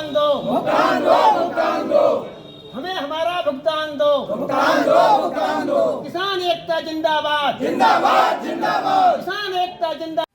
भुगतान दो, भुगतान दो, भुगतान दो, हमें हमारा भुगतान दो, भुगतान दो, भुगतान दो। किसान एकता जिंदाबाद, जिंदाबाद, जिंदाबाद। किसान एकता जिंदाबाद।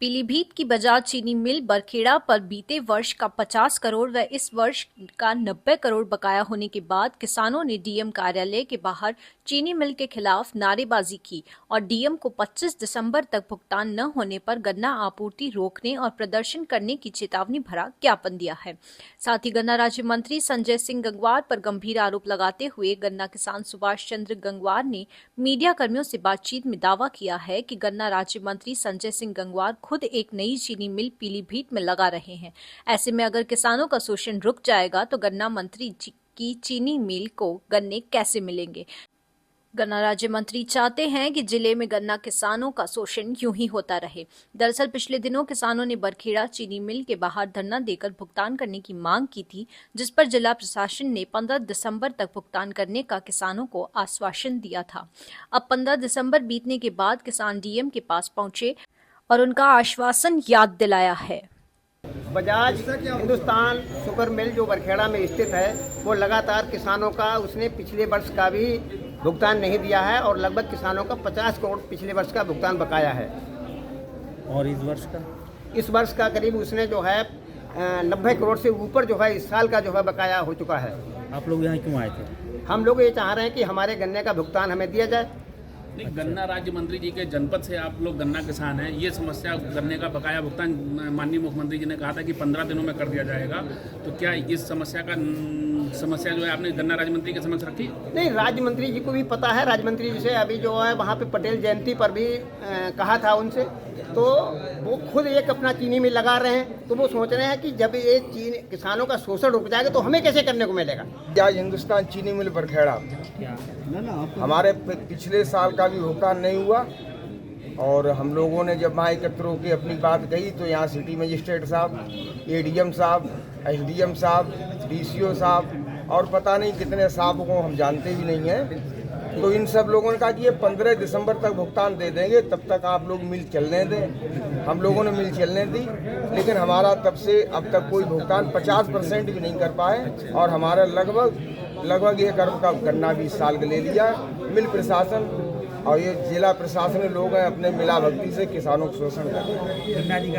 पीलीभीत की बजाज चीनी मिल बरखेड़ा पर बीते वर्ष का 50 करोड़ व इस वर्ष का 90 करोड़ बकाया होने के बाद किसानों ने डीएम कार्यालय के बाहर चीनी मिल के खिलाफ नारेबाजी की और डीएम को 25 दिसंबर तक भुगतान न होने पर गन्ना आपूर्ति रोकने और प्रदर्शन करने की चेतावनी भरा ज्ञापन दिया है। साथ ही गन्ना राज्य मंत्री संजय सिंह गंगवार पर गंभीर आरोप लगाते हुए गन्ना किसान सुभाष चंद्र गंगवार ने मीडिया कर्मियों से बातचीत में दावा किया है कि गन्ना राज्य मंत्री संजय सिंह गंगवार खुद एक नई चीनी मिल पीलीभीत में लगा रहे हैं। ऐसे में अगर किसानों का शोषण रुक जाएगा तो गन्ना मंत्री की चीनी मिल को गन्ने कैसे मिलेंगे। गन्ना राज्य मंत्री चाहते हैं कि जिले में गन्ना किसानों का शोषण यूं ही होता रहे। दरअसल पिछले दिनों किसानों ने बरखेड़ा चीनी मिल के बाहर धरना देकर भुगतान करने की मांग की थी, जिस पर जिला प्रशासन ने 15 दिसंबर तक भुगतान करने का किसानों को आश्वासन दिया था। अब 15 दिसंबर बीतने के बाद किसान डीएम के पास पहुंचे और उनका आश्वासन याद दिलाया है। बजाज हिंदुस्तान शुगर मिल जो बरखेड़ा में स्थित है वो लगातार किसानों का उसने पिछले वर्ष का भी भुगतान नहीं दिया है और लगभग किसानों का 50 करोड़ पिछले वर्ष का भुगतान बकाया है। और इस वर्ष का करीब उसने जो है 90 करोड़ से ऊपर जो है इस साल का जो है बकाया हो चुका है। आप लोग यहाँ क्यों आए थे? हम लोग ये चाह रहे हैं कि हमारे गन्ने का भुगतान हमें दिया जाए। नहीं, गन्ना राज्य मंत्री जी के जनपद से आप लोग गन्ना किसान हैं, ये समस्या गन्ने का बकाया भुगतान माननीय मुख्यमंत्री जी ने कहा था कि 15 दिनों में कर दिया जाएगा, तो क्या इस समस्या जो है आपने गन्ना राज्य मंत्री के समक्ष रखी? नहीं, राज्य मंत्री जी को भी पता है। राज्य मंत्री जी से अभी जो है वहाँ पे पटेल जयंती पर भी कहा था उनसे, तो वो खुद एक अपना चीनी मिल लगा रहे हैं, तो वो सोच रहे हैं कि जब ये किसानों का शोषण रुक जाएगा तो हमें कैसे करने को मिलेगा। बजाज हिंदुस्तान चीनी मिल बरखेड़ा हमारे पिछले साल का भी भुगतान नहीं हुआ और हम लोगों ने जब वहाँ एकत्र होकर अपनी बात कही तो यहाँ सिटी मजिस्ट्रेट साहब, एडीएम साहब, एसडीएम साहब, डीसीओ साहब और पता नहीं कितने साहब को हम जानते भी नहीं हैं, तो इन सब लोगों ने कहा कि ये 15 दिसंबर तक भुगतान दे देंगे, तब तक आप लोग मिल चलने दें। हम लोगों ने मिल चलने दी, लेकिन हमारा तब से अब तक कोई भुगतान 50% भी नहीं कर पाए और हमारा लगभग 1 अरब का गन्ना भी इस साल का ले लिया। मिल प्रशासन और ये जिला प्रशासन लोग हैं अपने मिला भक्ति से किसानों को शोषण कर रहे हैं।